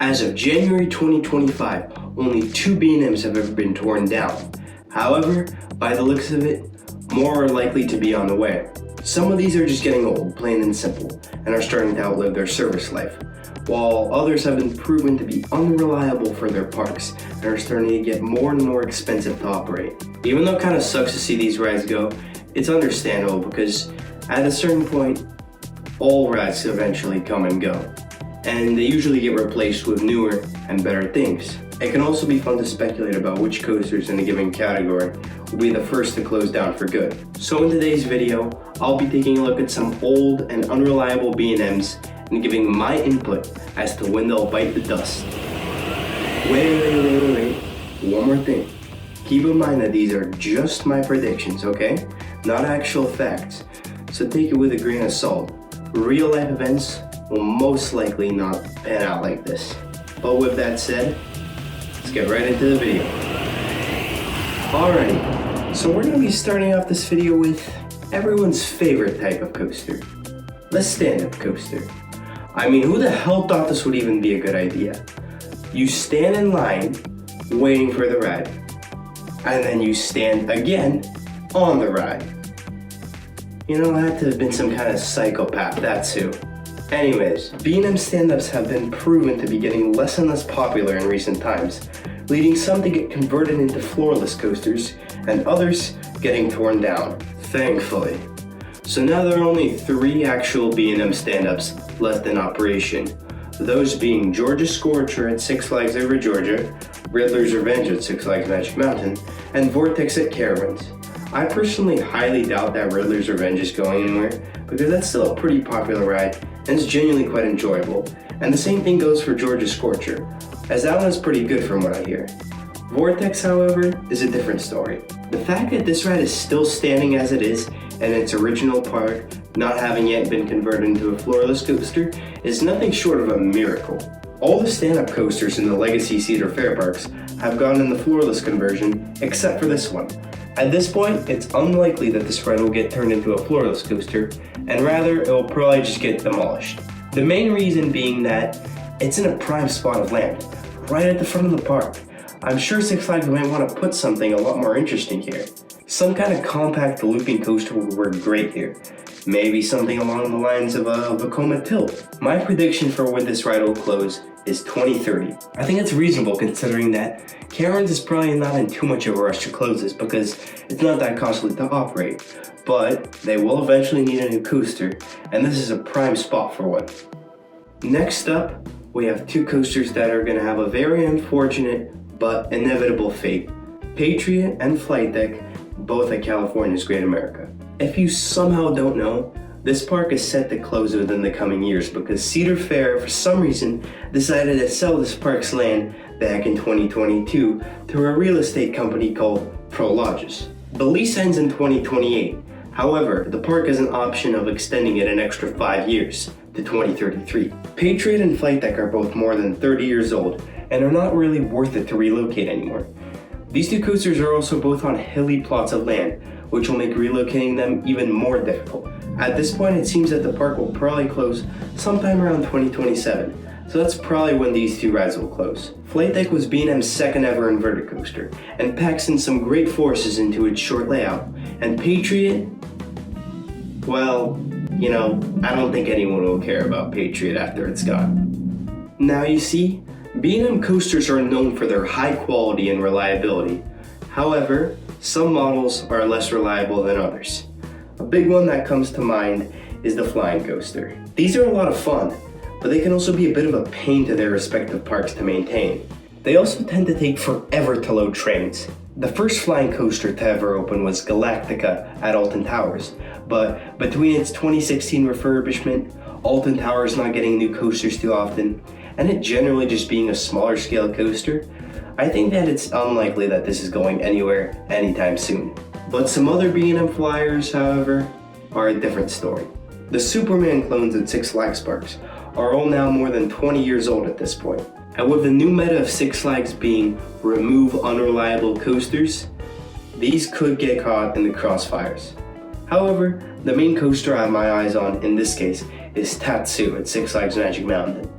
As of January 2025, only 2 B&Ms have ever been torn down. However, by the looks of it, more are likely to be on the way. Some of these are just getting old, plain and simple, and are starting to outlive their service life, while others have been proven to be unreliable for their parks and are starting to get more and more expensive to operate. Even though it kind of sucks to see these rides go, it's understandable because at a certain point, all rides eventually come and go, and they usually get replaced with newer and better things. It can also be fun to speculate about which coasters in a given category will be the first to close down for good. So in today's video, I'll be taking a look at some old and unreliable B&Ms and giving my input as to when they'll bite the dust. Wait. One more thing. Keep in mind that these are just my predictions, okay? Not actual facts. So take it with a grain of salt. Real life events will most likely not pan out like this. But with that said, let's get right into the video. Alrighty, so we're going to be starting off this video with everyone's favorite type of coaster. The stand-up coaster. I mean, who the hell thought this would even be a good idea? You stand in line, waiting for the ride, and then you stand again on the ride. You know, it had to have been some kind of psychopath, that's who. Anyways, B&M stand-ups have been proven to be getting less and less popular in recent times, leading some to get converted into floorless coasters and others getting torn down, thankfully. So now there are only 3 actual B&M stand-ups left in operation, those being Georgia Scorcher at Six Flags Over Georgia, Riddler's Revenge at Six Flags Magic Mountain, and Vortex at Peyruis. I personally highly doubt that Riddler's Revenge is going anywhere, because that's still a pretty popular ride and it's genuinely quite enjoyable. And the same thing goes for Georgia Scorcher, as that one is pretty good from what I hear. Vortex, however, is a different story. The fact that this ride is still standing as it is, and its original park not having yet been converted into a floorless coaster, is nothing short of a miracle. All the stand-up coasters in the Legacy Cedar Fair parks have gone in the floorless conversion, except for this one. At this point, it's unlikely that this ride will get turned into a floorless coaster, and rather, it will probably just get demolished. The main reason being that it's in a prime spot of land, right at the front of the park. I'm sure Six Flags might want to put something a lot more interesting here. Some kind of compact looping coaster would work great here. Maybe something along the lines of a Vekoma Tilt. My prediction for when this ride will close is 2030. I think that's reasonable considering that Cameron's is probably not in too much of a rush to close this because it's not that costly to operate. But they will eventually need a new coaster, and this is a prime spot for one. Next up, we have 2 coasters that are going to have a very unfortunate but inevitable fate. Patriot and Flight Deck, both at California's Great America. If you somehow don't know, this park is set to close within the coming years because Cedar Fair, for some reason, decided to sell this park's land back in 2022 to a real estate company called Prologis. The lease ends in 2028. However, the park has an option of extending it an extra 5 years to 2033. Patriot and Flight Deck are both more than 30 years old and are not really worth it to relocate anymore. These 2 coasters are also both on hilly plots of land, which will make relocating them even more difficult. At this point, it seems that the park will probably close sometime around 2027, so that's probably when these 2 rides will close. Flight Deck was B&M's second ever inverted coaster, and packs in some great forces into its short layout. And Patriot, well, you know, I don't think anyone will care about Patriot after it's gone. Now you see, B&M coasters are known for their high quality and reliability. However, some models are less reliable than others. A big one that comes to mind is the flying coaster. These are a lot of fun, but they can also be a bit of a pain to their respective parks to maintain. They also tend to take forever to load trains. The first flying coaster to ever open was Galactica at Alton Towers, but between its 2016 refurbishment, Alton Towers not getting new coasters too often, and it generally just being a smaller scale coaster, I think that it's unlikely that this is going anywhere anytime soon. But some other B&M flyers, however, are a different story. The Superman clones at Six Flags parks are all now more than 20 years old at this point. And with the new meta of Six Flags being remove unreliable coasters, these could get caught in the crossfires. However, the main coaster I have my eyes on in this case is Tatsu at Six Flags Magic Mountain.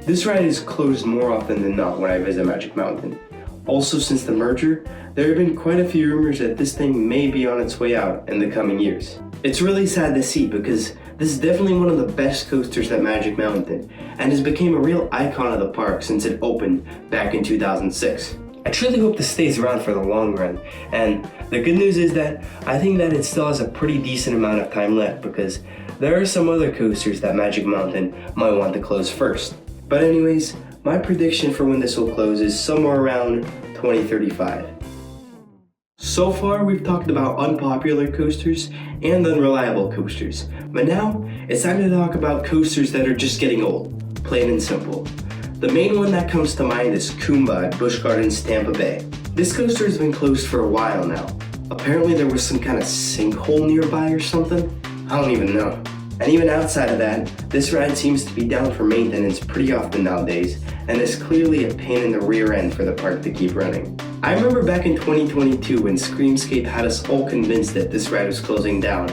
This ride is closed more often than not when I visit Magic Mountain. Also, since the merger, there have been quite a few rumors that this thing may be on its way out in the coming years. It's really sad to see because this is definitely one of the best coasters at Magic Mountain and has become a real icon of the park since it opened back in 2006. I truly hope this stays around for the long run, and the good news is that I think that it still has a pretty decent amount of time left because there are some other coasters that Magic Mountain might want to close first. But anyways, my prediction for when this will close is somewhere around 2035. So far, we've talked about unpopular coasters and unreliable coasters, but now it's time to talk about coasters that are just getting old, plain and simple. The main one that comes to mind is Kumba at Busch Gardens, Tampa Bay. This coaster has been closed for a while now. Apparently there was some kind of sinkhole nearby or something? I don't even know. And even outside of that, this ride seems to be down for maintenance pretty often nowadays, and is clearly a pain in the rear end for the park to keep running. I remember back in 2022 when Screamscape had us all convinced that this ride was closing down.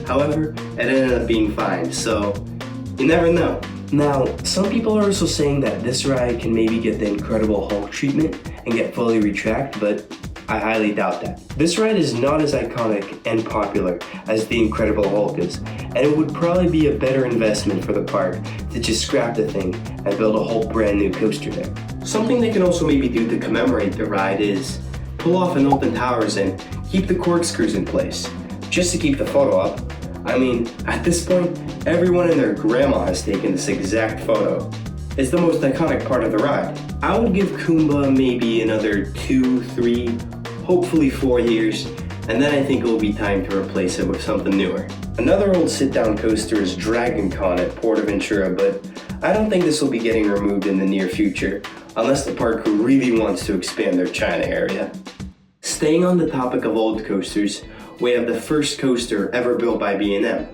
However, it ended up being fine, so you never know. Now, some people are also saying that this ride can maybe get the Incredible Hulk treatment and get fully retract, but I highly doubt that. This ride is not as iconic and popular as the Incredible Hulk is, and it would probably be a better investment for the park to just scrap the thing and build a whole brand new coaster there. Something they can also maybe do to commemorate the ride is pull off an Alton Towers and keep the corkscrews in place, just to keep the photo up. I mean, at this point, everyone and their grandma has taken this exact photo. It's the most iconic part of the ride. I would give Kumba maybe another 2, 3, hopefully 4 years, and then I think it will be time to replace it with something newer. Another old sit-down coaster is Dragon Con at PortAventura, but I don't think this will be getting removed in the near future, unless the park really wants to expand their China area. Staying on the topic of old coasters, we have the first coaster ever built by B&M,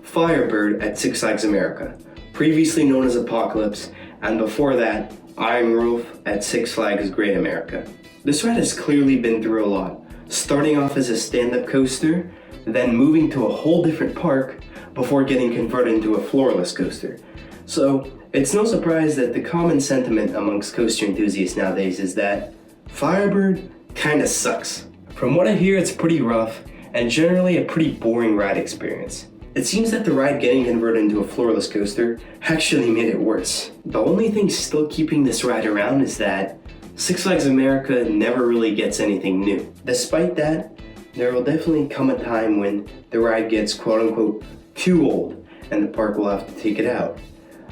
Firebird at Six Flags America, previously known as Apocalypse, and before that, Iron Roof at Six Flags Great America. This ride has clearly been through a lot, starting off as a stand-up coaster, then moving to a whole different park before getting converted into a floorless coaster. So it's no surprise that the common sentiment amongst coaster enthusiasts nowadays is that Firebird kinda sucks. From what I hear, it's pretty rough and generally a pretty boring ride experience. It seems that the ride getting converted into a floorless coaster actually made it worse. The only thing still keeping this ride around is that Six Flags America never really gets anything new. Despite that, there will definitely come a time when the ride gets quote-unquote too old and the park will have to take it out.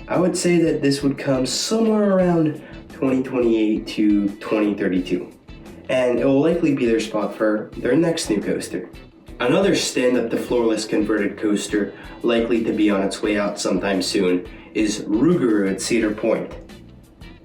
I would say that this would come somewhere around 2028 to 2032, and it will likely be their spot for their next new coaster. Another stand-up to floorless converted coaster likely to be on its way out sometime soon is Rougarou at Cedar Point.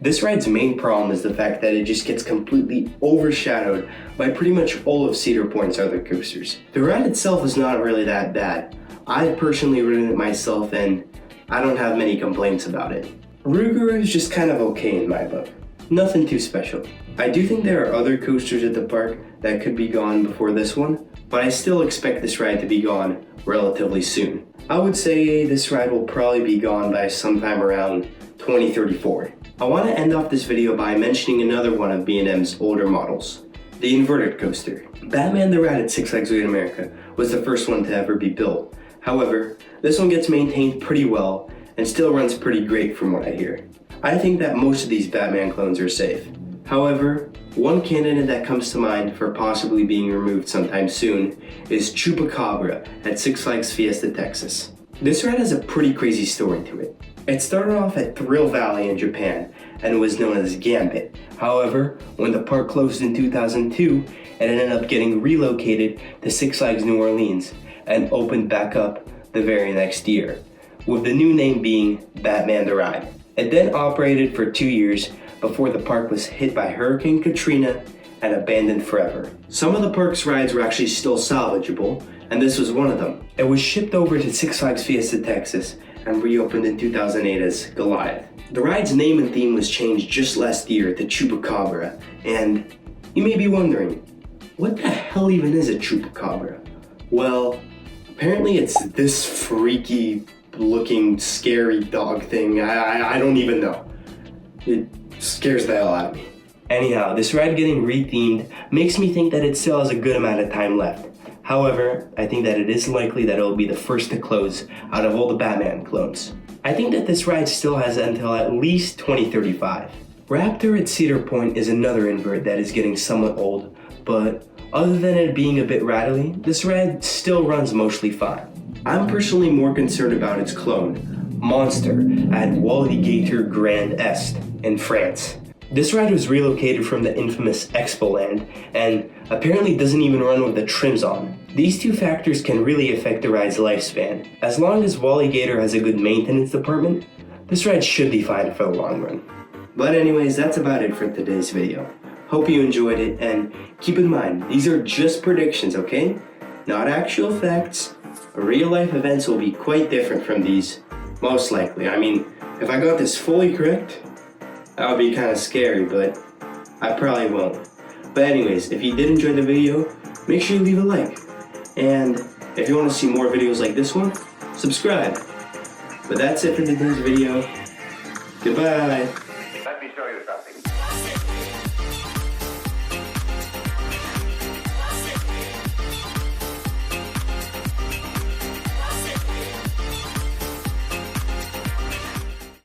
This ride's main problem is the fact that it just gets completely overshadowed by pretty much all of Cedar Point's other coasters. The ride itself is not really that bad. I've personally ridden it myself and I don't have many complaints about it. Rougarou is just kind of okay in my book. Nothing too special. I do think there are other coasters at the park that could be gone before this one, but I still expect this ride to be gone relatively soon. I would say this ride will probably be gone by sometime around 2034. I want to end off this video by mentioning another one of B&M's older models, the inverted coaster. Batman the Rat at Six Flags Great America was the first one to ever be built. However, this one gets maintained pretty well and still runs pretty great from what I hear. I think that most of these Batman clones are safe. However, one candidate that comes to mind for possibly being removed sometime soon is Chupacabra at Six Flags Fiesta, Texas. This ride has a pretty crazy story to it. It started off at Thrill Valley in Japan and was known as Gambit. However, when the park closed in 2002, it ended up getting relocated to Six Flags New Orleans and opened back up the very next year, with the new name being Batman the Ride. It then operated for 2 years before the park was hit by Hurricane Katrina and abandoned forever. Some of the park's rides were actually still salvageable, and this was one of them. It was shipped over to Six Flags Fiesta, Texas, and reopened in 2008 as Goliath. The ride's name and theme was changed just last year to Chupacabra, and you may be wondering, what the hell even is a Chupacabra? Well, apparently it's this freaky looking scary dog thing. I don't even know. It scares the hell out of me. Anyhow, this ride getting rethemed makes me think that it still has a good amount of time left. However, I think that it is likely that it will be the first to close out of all the Batman clones. I think that this ride still has until at least 2035. Raptor at Cedar Point is another invert that is getting somewhat old, but other than it being a bit rattly, this ride still runs mostly fine. I'm personally more concerned about its clone, Monster, at Walligator Grand Est in France. This ride was relocated from the infamous Expoland and apparently doesn't even run with the trims on. These two factors can really affect the ride's lifespan. As long as Walligator has a good maintenance department, this ride should be fine for the long run. But anyways, that's about it for today's video. Hope you enjoyed it, and keep in mind, these are just predictions, okay? Not actual facts. Real life events will be quite different from these, most likely. I mean, if I got this fully correct, that would be kind of scary, but I probably won't. But anyways, if you did enjoy the video, make sure you leave a like. And if you want to see more videos like this one, subscribe. But that's it for today's video. Goodbye. Let me show you something.